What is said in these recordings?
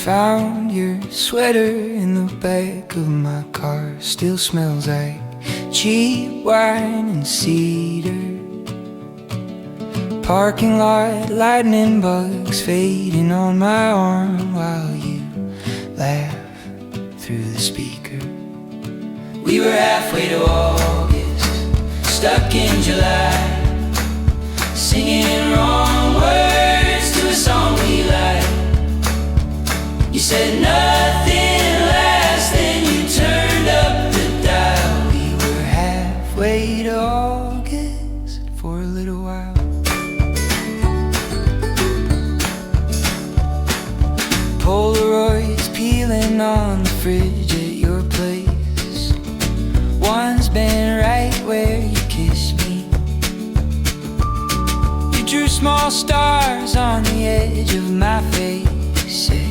found your sweater in the back of my car. Still smells like cheap wine and cedar. Parking lot lightning bugs fading on my arm while you laugh through the speaker. We were halfway to August, stuck in July, singing wrong words to a song we like. You said nothing lasts, then you turned up the dial. We were halfway to August for a little while. Polaroids peeling on the fridge at your place. One's been right where you kissed me. You drew small stars on the edge of my face. Said,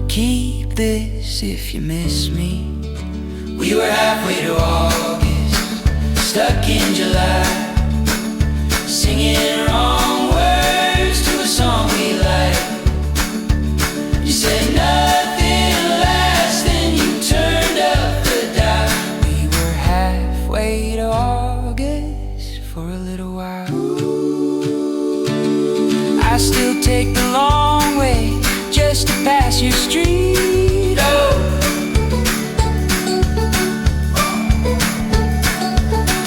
keep this if you miss me. We were halfway to August, stuck in July, singing wrong words to a song we like. You said nothing lasts, then you turned up the dial. We were halfway to August for a little while. I still take the long way just to pass your street. Oh,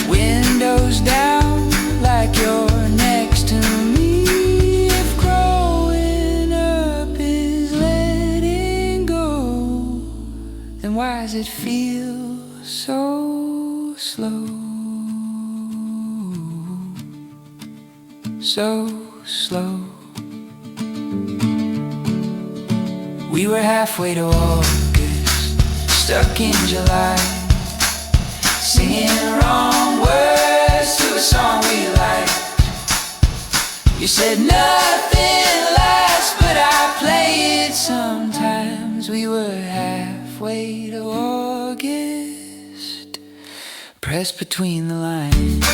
windows down like you're next to me. If growing up is letting go, then why does it feel so slow? So slow. We were halfway to August, stuck in July, singing wrong words to a song we liked. You said nothing lasts, but I play it sometimes. We were halfway to August, pressed between the lines.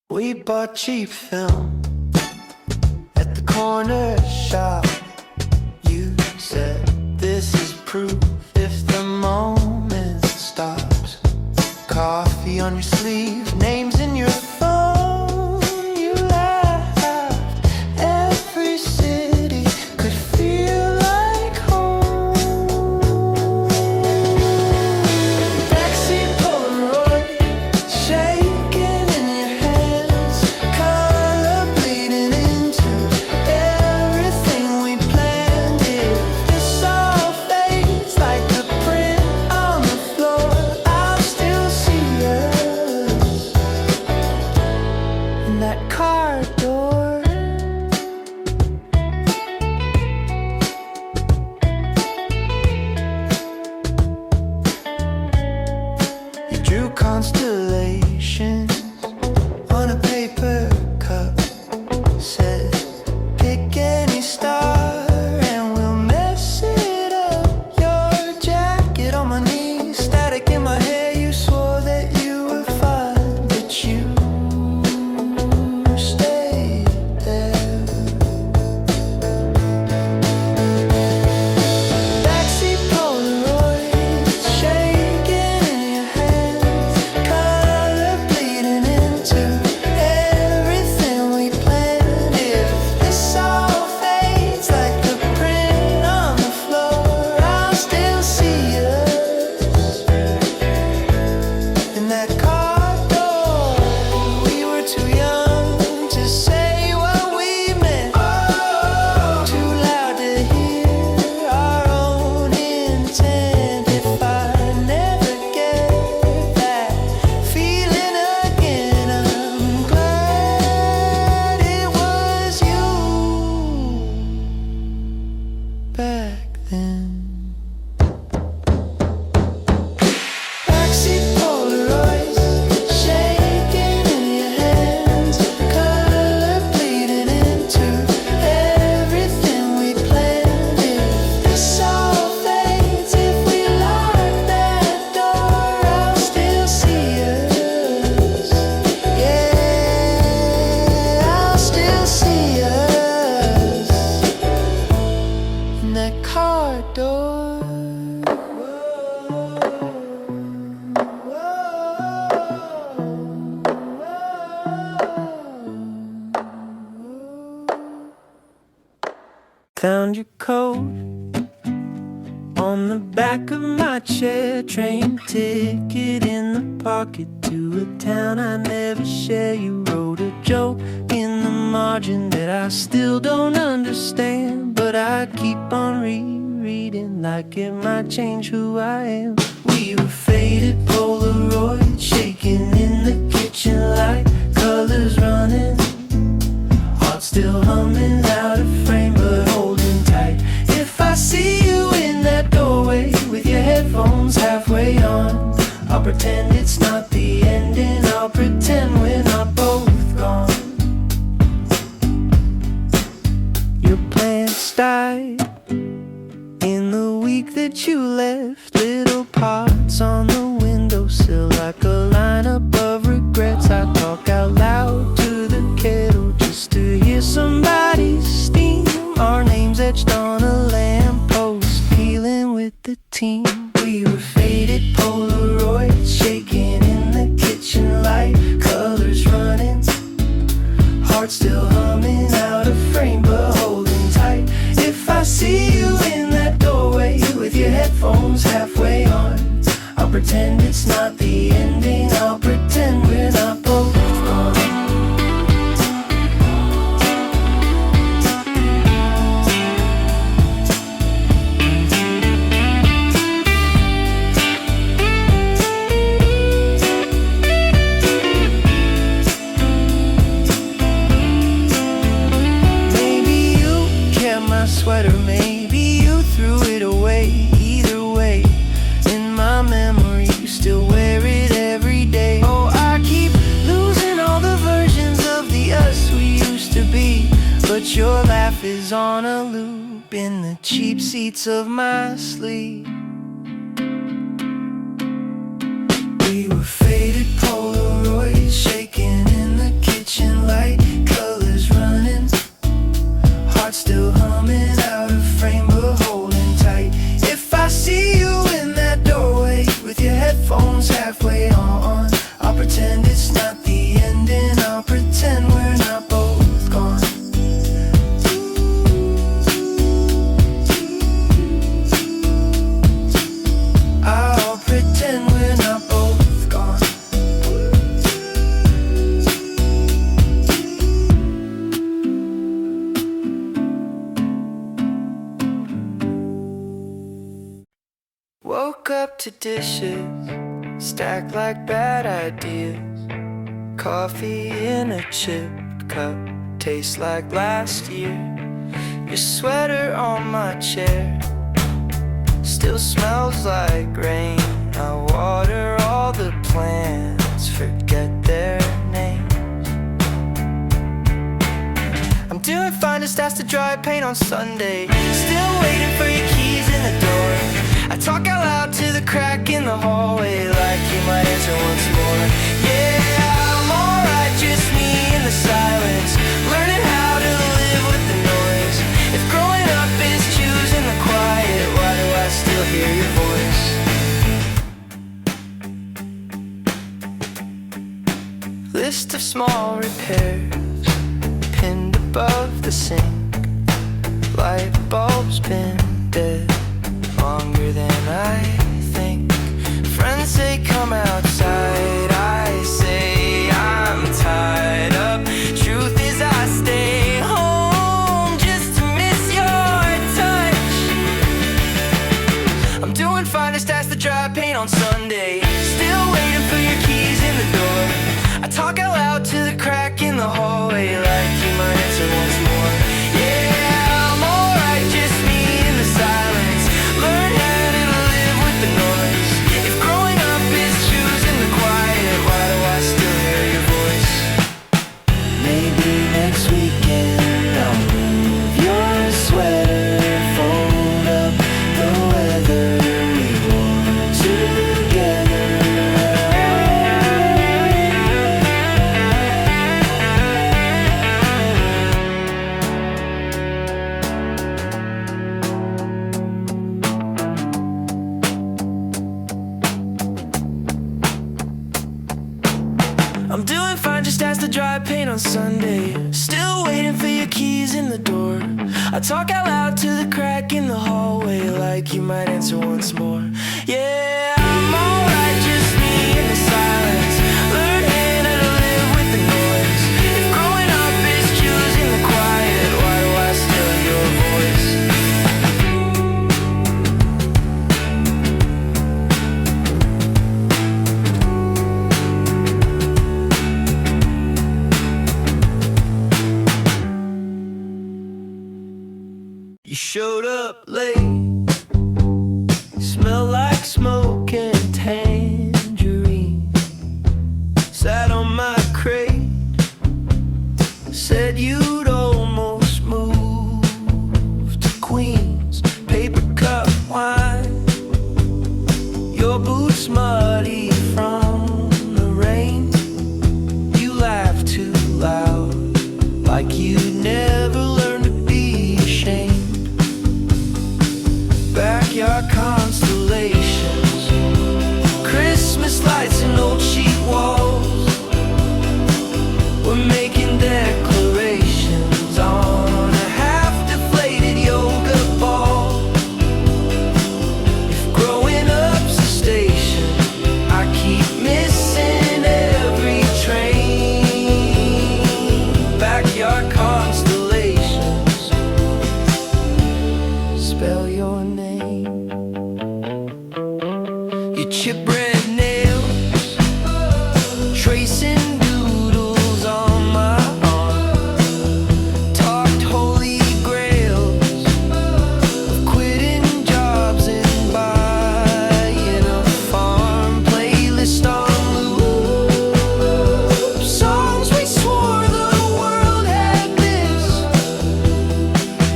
We bought cheap film at the corner shop. You said this is proof if the moment stops. Coffee on your sleeve, names in your phone. You laughed. Every city could feel like home. Backseat Polaroid, shaking in your hands, color bleeding into everything we planned. If this all fades like the print on the floor, I'll still see us in that car door. You drew constellations on a paper cup. Said, pick any star and we'll mess it up. Your jacket on my knees, static in my hair. You swore that you were fine, but you stayed there. Backseat Polaroids, shaking in your hands, color bleeding find your coat on the back of my chair. Train ticket in the pocket to a town I never share. You wrote a joke in the margin that I still don't understand, but I keep on rereading like it might change who I am. We were faded Polaroids shaking in the kitchen light, colors running, heart still humming, out of frame but holding tight. If I see you in that doorway with your headphones halfway on, I'll pretend it's not the ending. I'll pretend we're not both gone. Your plants died in the week that you left. Little pots on the windowsill like a lineup of regrets. I talk out loud to the kettle just to hear somebody's steam. Our names etched on a lamppost, peeling with the team. We were faded Polaroids shaking in the kitchen light, colors running, heart still humming, out of frame but holding tight. If I see you in that doorway with your headphones halfway on, I'll pretend it's not the ending. I'll pretend we're not both gone. Maybe you kept my sweater, maybe you threw it away. Either way, in my memory, you still wear it every day. Oh, I keep losing all the versions of the us we used to be, but your laugh is on a loop in the cheap seats of my sleep. We were faded Polaroids shaking in the kitchen light, colors running, heart still humming, out of frame but holding tight. If I see you in that doorway with your headphones halfway on, I'll pretend it's not the ending. I'll pretend we're not both gone. I'll pretend we're not both gone. Woke up to dishes stacked like bad ideas, coffee in a chipped cup, tastes like last year. Your sweater on my chair still smells like rain. I water all the plants, forget their names. I'm doing fine, just asked to dry paint on Sunday, still waiting for your keys in the door. I talk out loud to the crack in the hallway like you might answer once more. Yeah, I'm alright, just me in the silence, learning how to live with the noise. If growing up is choosing the quiet, why do I still hear your voice? List of small repairs pinned above the sink, light bulb's been dead longer than I think. Friends say come outside, I say I'm tied up. Truth is I stay home just to miss your touch. I'm doing fine, just asked to dry paint on Sunday, still waiting for your keys in the door. I talk out loud to the crack in the hallway like you might answer once more. Yeah, I'm alright, just me in the silence, learn how to live with the noise. If growing up is choosing the I'm doing fine, just asked to dry paint on Sunday. Still waiting for your keys in the door. I talk out loud to the crack in the hallway, like you might answer once more. Yeah, I'm alright, just me in the silence. Learning how to live with the noise. If growing up is choosing the quiet, why do I still hear your voice? You showed up late, smell like smoke and tangerine. Sat on my crate, said you'd almost moved to Queens. Paper cup wine, your boots muddy from the rain. You laughed too loud, like you'd never learned to be ashamed. Backyard constellations, Christmas lights and old sheet walls. We're making declarations on a half-deflated yoga ball. If growing up's a station, I keep missing every train. Backyard constellations, spell your name. Your chip red nails, tracing doodles on my arm. Talked holy grails of quitting jobs and buying a farm. Playlist on loop, songs we swore the world had missed.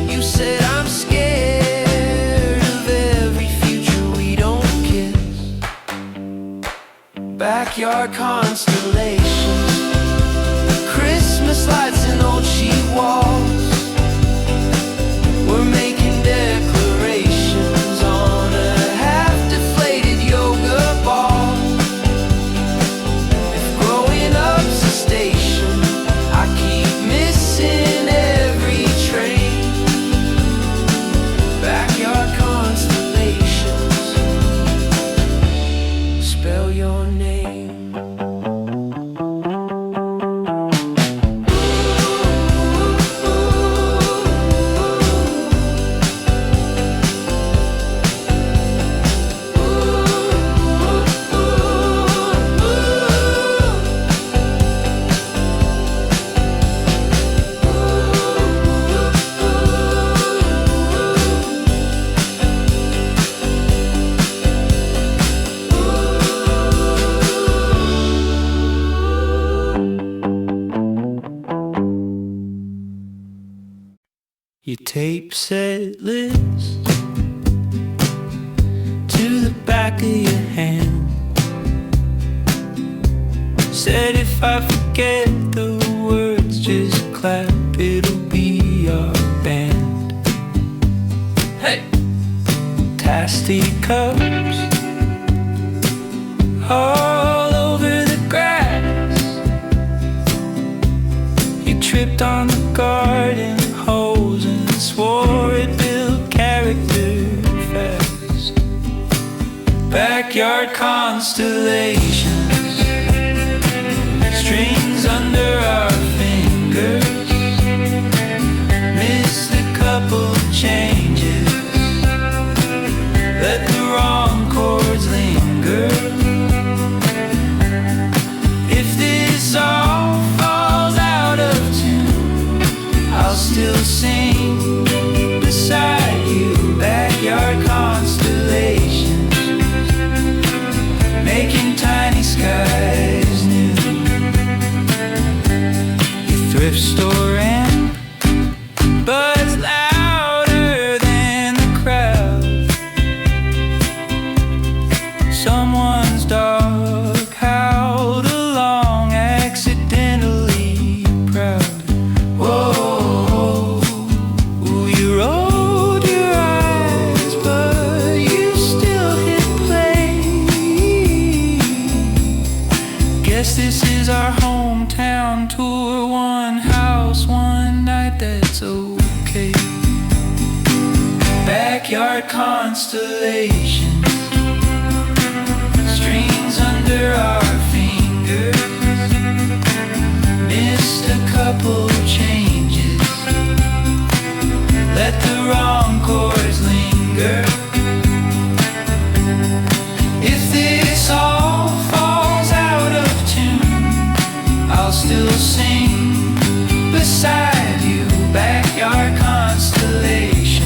You said I'm scared of every future we don't kiss. Backyard constellations, Christmas lights and old sheet walls. We're making declarations on a half-deflated yoga ball. If growing up's a station, I keep missing every train. Backyard constellations, spell your name. Your tape set list to the back of your hand. Said if I forget the words, just clap, it'll be our band. Hey! Tasty cups all over the grass. You tripped on the garden hose and swore it built character fast. Backyard constellations, strings under our fingers. Missed a couple changes, let the wrong chords linger. If this all falls out of tune, I'll still sing beside you. Backyard constellations, making tiny Guess this is our hometown tour. One house, one night, that's okay. Backyard constellations, strings under our fingers. Missed a couple changes, let the wrong chords linger. If this all falls out of tune, I'll still sing beside you. Backyard constellations,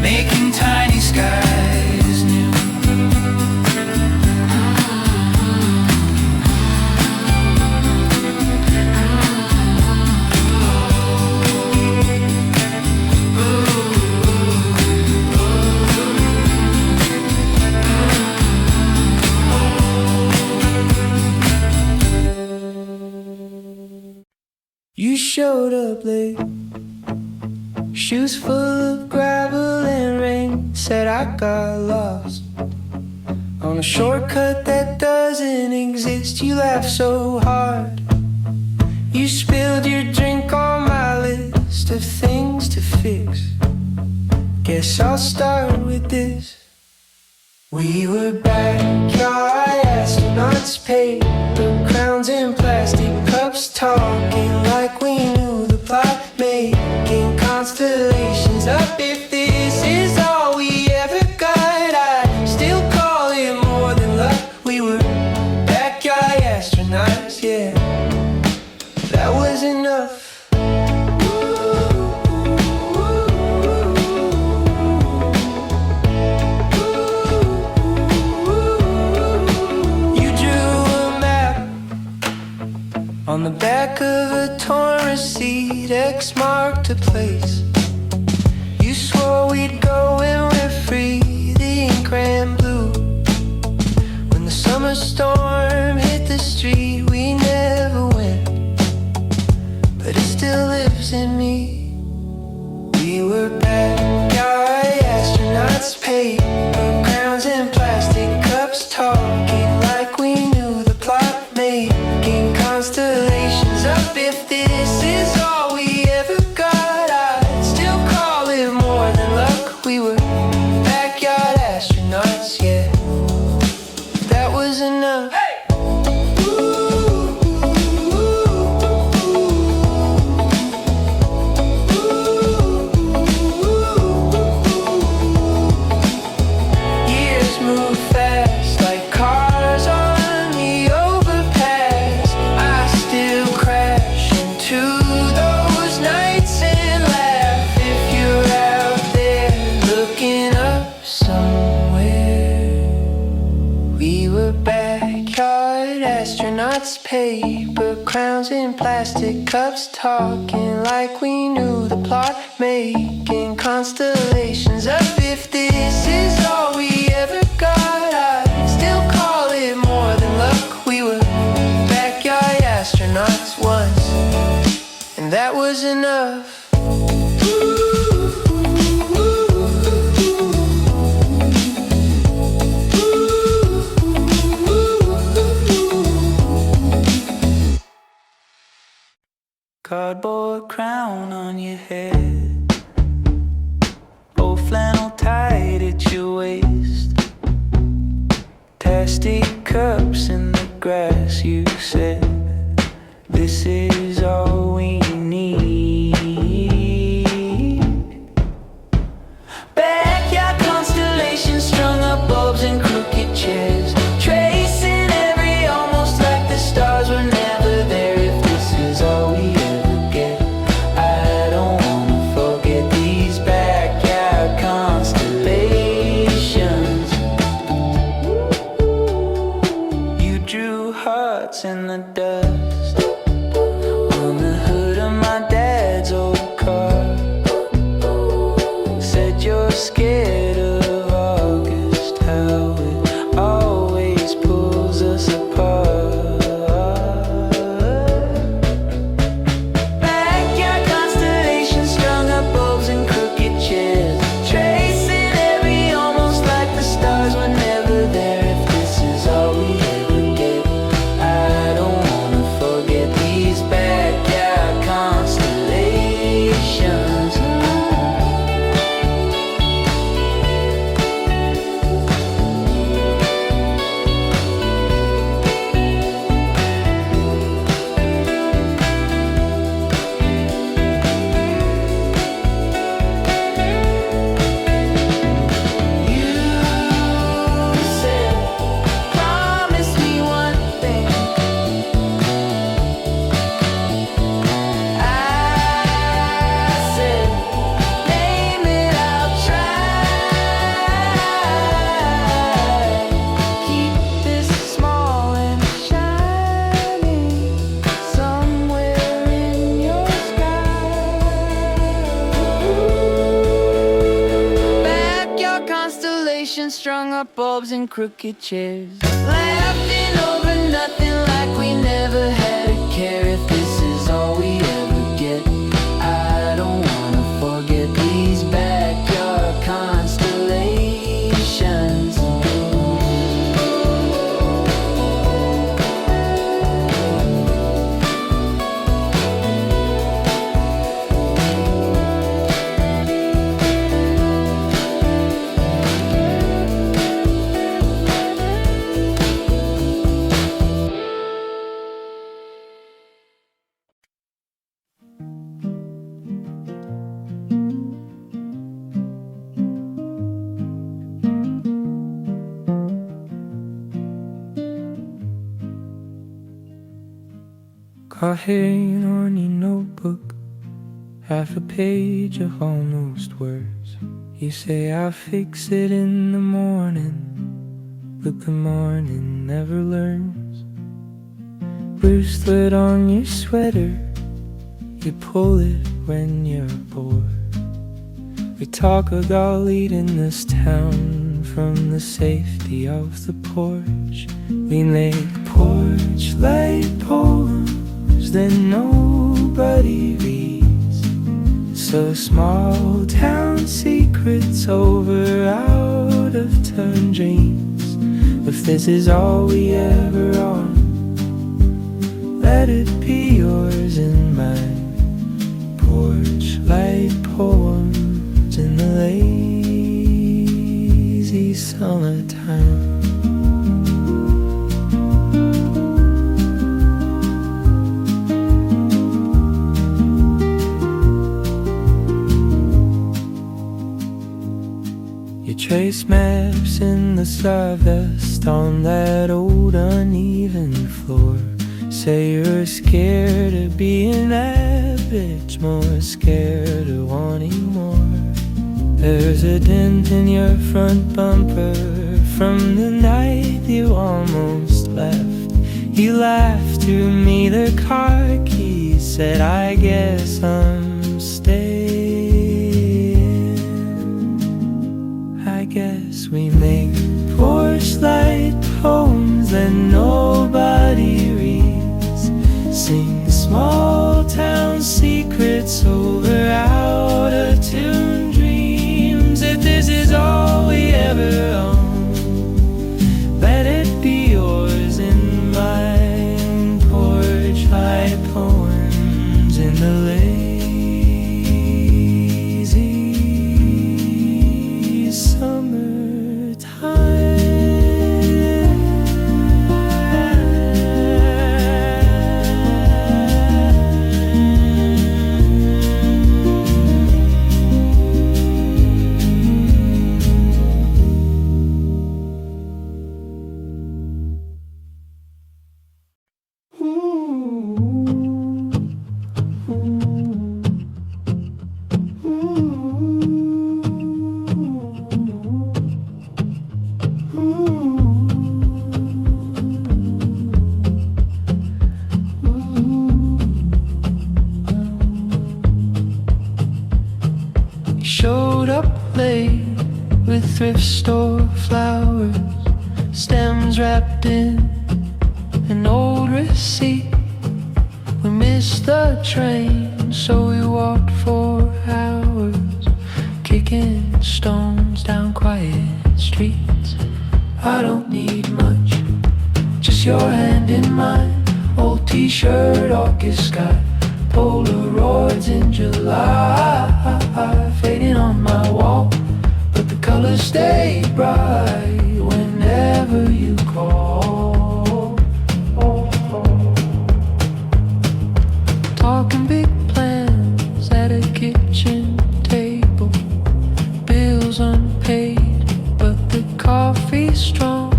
making tiny skies new. You showed up late, shoes full of gravel and rain. Said I got lost on a shortcut that doesn't exist. You laughed so hard, you spilled your drink on my list of things to fix. Guess I'll start with this. We were backyard astronauts, paper crowns and plastic cups, talking like we knew the plot, making constellations up. If this is all we ever got, I'd still call it more than luck. We were backyard astronauts, yeah, that was enough. On the back of a torn receipt, X marked a place. You swore we'd go when we're free. The ink ran blue when the summer storm hit the street. We never went, but it still lives in me. We were backyard astronauts, paper crowns and plastic cups, talking like we knew the plot, making constellations up. If this is all we ever got, I'd still call it more than luck. We were backyard astronauts, yeah, that was enough. Years move fast like cars on the overpass. I still crash into those nights and laugh. If you're out there looking up somewhere, we were backyard astronauts, paper crowns and plastic cups, talking like we knew the plot, making constellations up. If this is all we ever got, I'd still call it more than luck. We were backyard astronauts once, and that was enough. Cardboard crown on your head, old flannel tied at your waist, plastic cups in the grass. You said this is all we need. Backyard constellations, strung up bulbs and crooked chairs, tracing every almost like the stars were never there. If this is all we ever get, I don't wanna forget these backyard constellations. You drew hearts in the dust on the hood of my dad's old car. Said you're scared of August, how it always pulls us apart. Backyard constellations, strung up bulbs and crooked chairs, tracing every almost like the stars were never there. If this is all we ever get, in crooked chairs, laughing over nothing like we never had a care. If this is all we ever get, I don't wanna forget these backyard constellations. Got hate on your notebook, half a page of almost words. You say I'll fix it in the morning, but the morning never learns. Blue slit on your sweater, you pull it when you're bored. We talk about leading this town from the safety of the porch. We make porch light poems that nobody reads, so small town secrets over out of turn dreams. If this is all we ever are, let it be yours and mine. Porch light poems in the lazy summertime. Trace maps in the Starvest on that old uneven floor. Say you're scared of being average, more scared of wanting more. There's a dent in your front bumper from the night you almost left. You laughed to me, the car keys said, I guess I'm staying. I guess we make porch light poems that nobody reads, sing small town secrets over out of tune dreams. If this is all we ever own, let it be yours and mine. Porch light poems in the lazy summertime. Showed up late with thrift store flowers, stems wrapped in an old receipt. We missed the train, so we walked for hours, kicking stones down quiet streets. I don't need much, just your hand in mine. Old t-shirt, August sky, Polaroids in July, fading on my wall, but the colors stay bright whenever you call. Talking big plans at a kitchen table, bills unpaid, but the coffee's strong.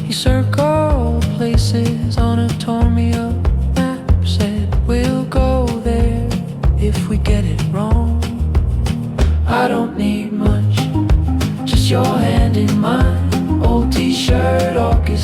You circle places on a torn me up map, said we'll go there if we get it wrong. I don't need much, just your hand in mine. Old t-shirt, August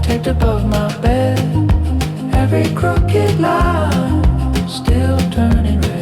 taped above my bed. Every crooked line still turning red.